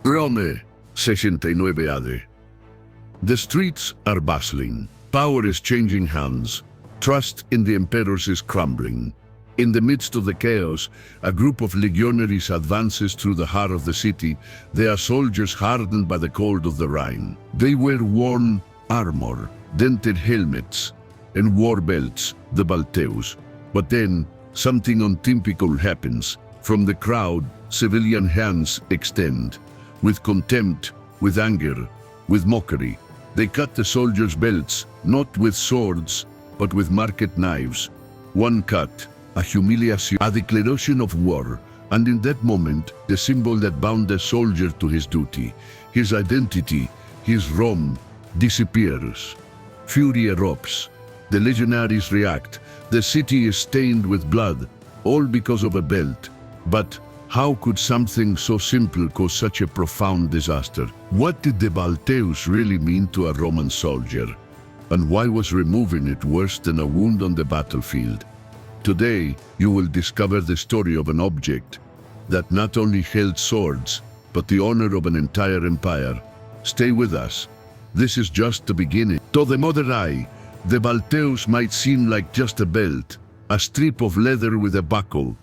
Rome, 69 AD. The streets are bustling. Power is changing hands. Trust in the emperors is crumbling. In the midst of the chaos, a group of legionaries advances through the heart of the city. They are soldiers hardened by the cold of the Rhine. They wear worn armor, dented helmets, and war belts, the Balteus. But then, something untypical happens. From the crowd, civilian hands extend. With contempt, with anger, with mockery. They cut the soldiers' belts, not with swords, but with market knives. One cut, a humiliation, a declaration of war, and in that moment, the symbol that bound the soldier to his duty, his identity, his Rome, disappears. Fury erupts. The legionaries react. The city is stained with blood, all because of a belt. But how could something so simple cause such a profound disaster? What did the Balteus really mean to a Roman soldier? And why was removing it worse than a wound on the battlefield? Today, you will discover the story of an object that not only held swords, but the honor of an entire empire. Stay with us. This is just the beginning. To the modern eye, the Balteus might seem like just a belt, a strip of leather with a buckle,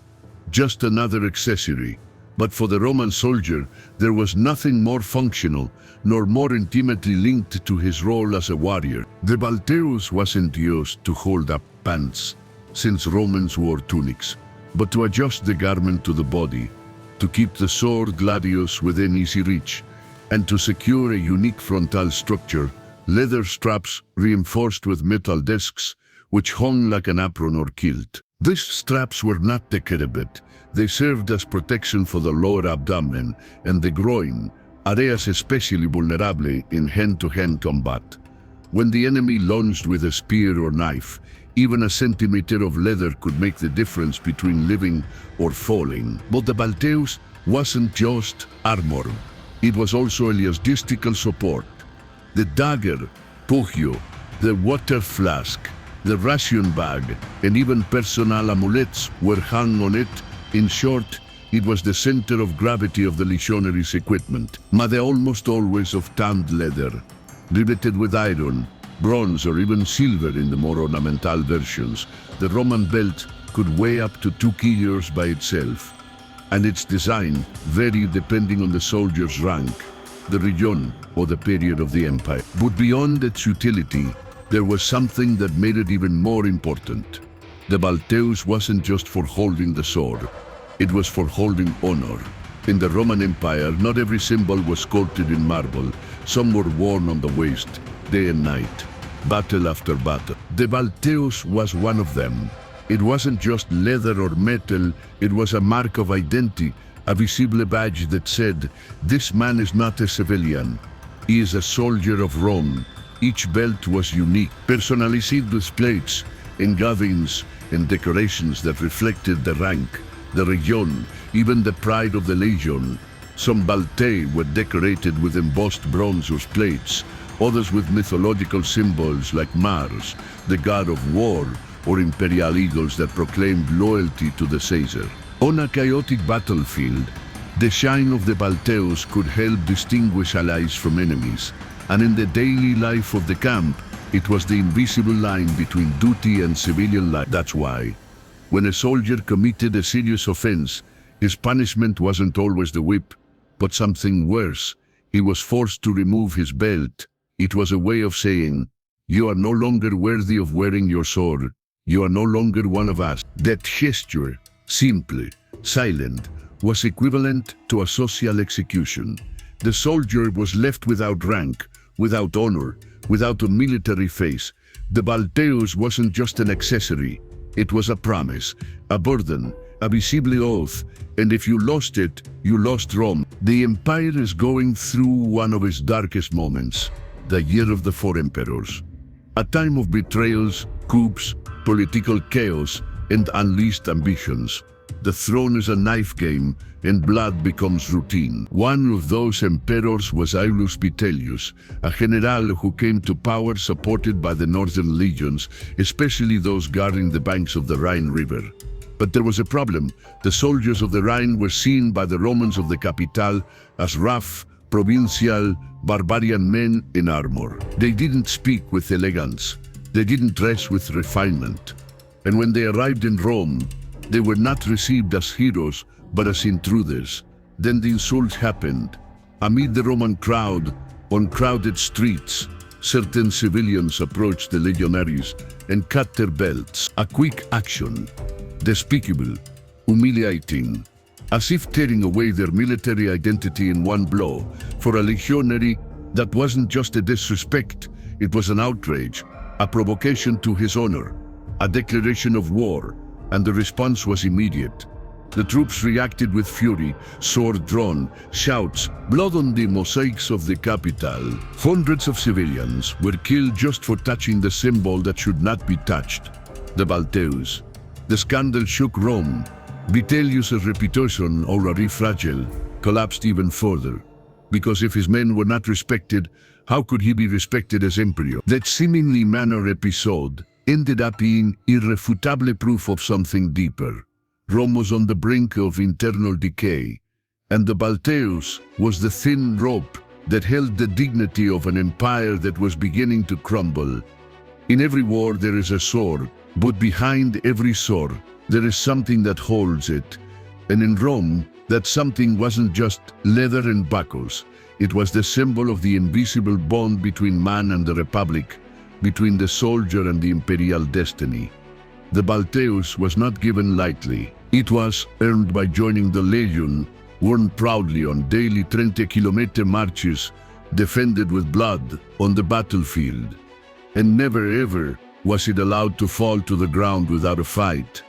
just another accessory. But for the Roman soldier, there was nothing more functional, nor more intimately linked to his role as a warrior. The Balteus wasn't used to hold up pants, since Romans wore tunics, but to adjust the garment to the body, to keep the sword gladius within easy reach, and to secure a unique frontal structure, leather straps reinforced with metal discs, which hung like an apron or kilt. These straps were not decorative. They served as protection for the lower abdomen and the groin, areas especially vulnerable in hand-to-hand combat. When the enemy lunged with a spear or knife, even a centimeter of leather could make the difference between living or falling. But the Balteus wasn't just armor. It was also a logistical support. The dagger, pugio, the water flask, the ration bag, and even personal amulets were hung on it. In short, it was the center of gravity of the legionaries' equipment, made almost always of tanned leather, riveted with iron, bronze, or even silver in the more ornamental versions. The Roman belt could weigh up to 2 kilos by itself, and its design varied depending on the soldier's rank, the region, or the period of the empire. But beyond its utility, there was something that made it even more important. The Balteus wasn't just for holding the sword, it was for holding honor. In the Roman Empire, not every symbol was sculpted in marble. Some were worn on the waist, day and night, battle after battle. The Balteus was one of them. It wasn't just leather or metal, it was a mark of identity, a visible badge that said, this man is not a civilian, he is a soldier of Rome. Each belt was unique, personalized with plates, engravings, and decorations that reflected the rank, the region, even the pride of the legion. Some baltei were decorated with embossed bronze or plates, others with mythological symbols like Mars, the god of war, or imperial eagles that proclaimed loyalty to the Caesar. On a chaotic battlefield, the shine of the Balteus could help distinguish allies from enemies, and in the daily life of the camp, it was the invisible line between duty and civilian life. That's why, when a soldier committed a serious offense, his punishment wasn't always the whip, but something worse. He was forced to remove his belt. It was a way of saying, you are no longer worthy of wearing your sword. You are no longer one of us. That gesture, simple, silent, was equivalent to a social execution. The soldier was left without rank, without honor, without a military face. The Balteus wasn't just an accessory. It was a promise, a burden, a visible oath, and if you lost it, you lost Rome. The empire is going through one of its darkest moments, the Year of the Four Emperors. A time of betrayals, coups, political chaos, and unleashed ambitions. The throne is a knife game, and blood becomes routine. One of those emperors was Aulus Vitellius, a general who came to power supported by the northern legions, especially those guarding the banks of the Rhine River. But there was a problem. The soldiers of the Rhine were seen by the Romans of the capital as rough, provincial, barbarian men in armor. They didn't speak with elegance. They didn't dress with refinement. And when they arrived in Rome, they were not received as heroes, but as intruders. Then the insult happened. Amid the Roman crowd, on crowded streets, certain civilians approached the legionaries and cut their belts. A quick action, despicable, humiliating, as if tearing away their military identity in one blow. For a legionary, that wasn't just a disrespect, it was an outrage, a provocation to his honor, a declaration of war, and the response was immediate. The troops reacted with fury, sword drawn, shouts, blood on the mosaics of the capital. Hundreds of civilians were killed just for touching the symbol that should not be touched, the Balteus. The scandal shook Rome. Vitellius' reputation, already fragile, collapsed even further. Because if his men were not respected, how could he be respected as emperor? That seemingly minor episode ended up being irrefutable proof of something deeper. Rome was on the brink of internal decay, and the Balteus was the thin rope that held the dignity of an empire that was beginning to crumble. In every war there is a sword, but behind every sword there is something that holds it. And in Rome, that something wasn't just leather and buckles. It was the symbol of the invisible bond between man and the republic, between the soldier and the imperial destiny. The Balteus was not given lightly. It was earned by joining the legion, worn proudly on daily 30-kilometer marches, defended with blood on the battlefield. And never ever was it allowed to fall to the ground without a fight.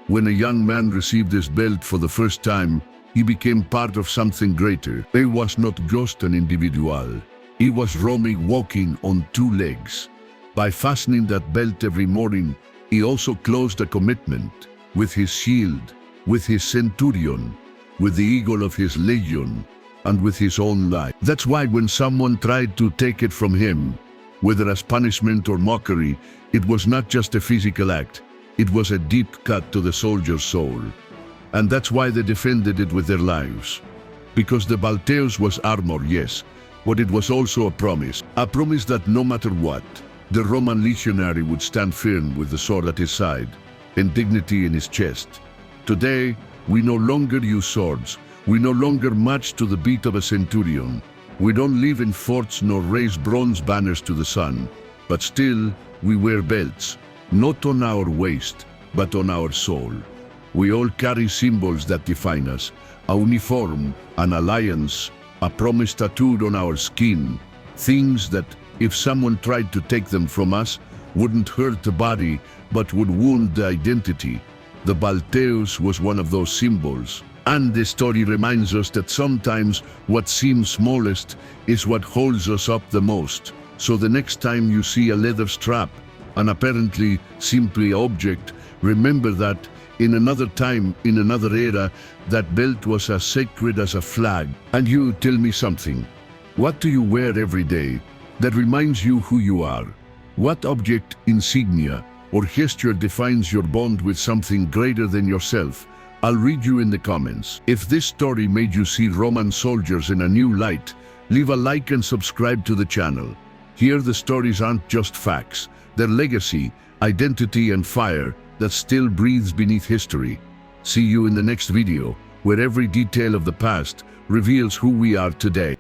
When a young man received this belt for the first time, he became part of something greater. He was not just an individual. He was Rome walking on two legs. By fastening that belt every morning, he also closed a commitment with his shield, with his centurion, with the eagle of his legion, and with his own life. That's why when someone tried to take it from him, whether as punishment or mockery, it was not just a physical act. It was a deep cut to the soldier's soul. And that's why they defended it with their lives. Because the Balteus was armor, yes, but it was also a promise that no matter what, the Roman legionary would stand firm with the sword at his side and dignity in his chest. Today, we no longer use swords. We no longer march to the beat of a centurion. We don't live in forts nor raise bronze banners to the sun. But still, we wear belts, not on our waist, but on our soul. We all carry symbols that define us, a uniform, an alliance, a promise tattooed on our skin, things that, if someone tried to take them from us, wouldn't hurt the body, but would wound the identity. The Balteus was one of those symbols. And this story reminds us that sometimes what seems smallest is what holds us up the most. So the next time you see a leather strap, an apparently simple object, remember that in another time, in another era, that belt was as sacred as a flag. And you tell me something. What do you wear every day that reminds you who you are? What object, insignia, or gesture defines your bond with something greater than yourself? I'll read you in the comments. If this story made you see Roman soldiers in a new light, leave a like and subscribe to the channel. Here the stories aren't just facts, they're legacy, identity and fire that still breathes beneath history. See you in the next video, where every detail of the past reveals who we are today.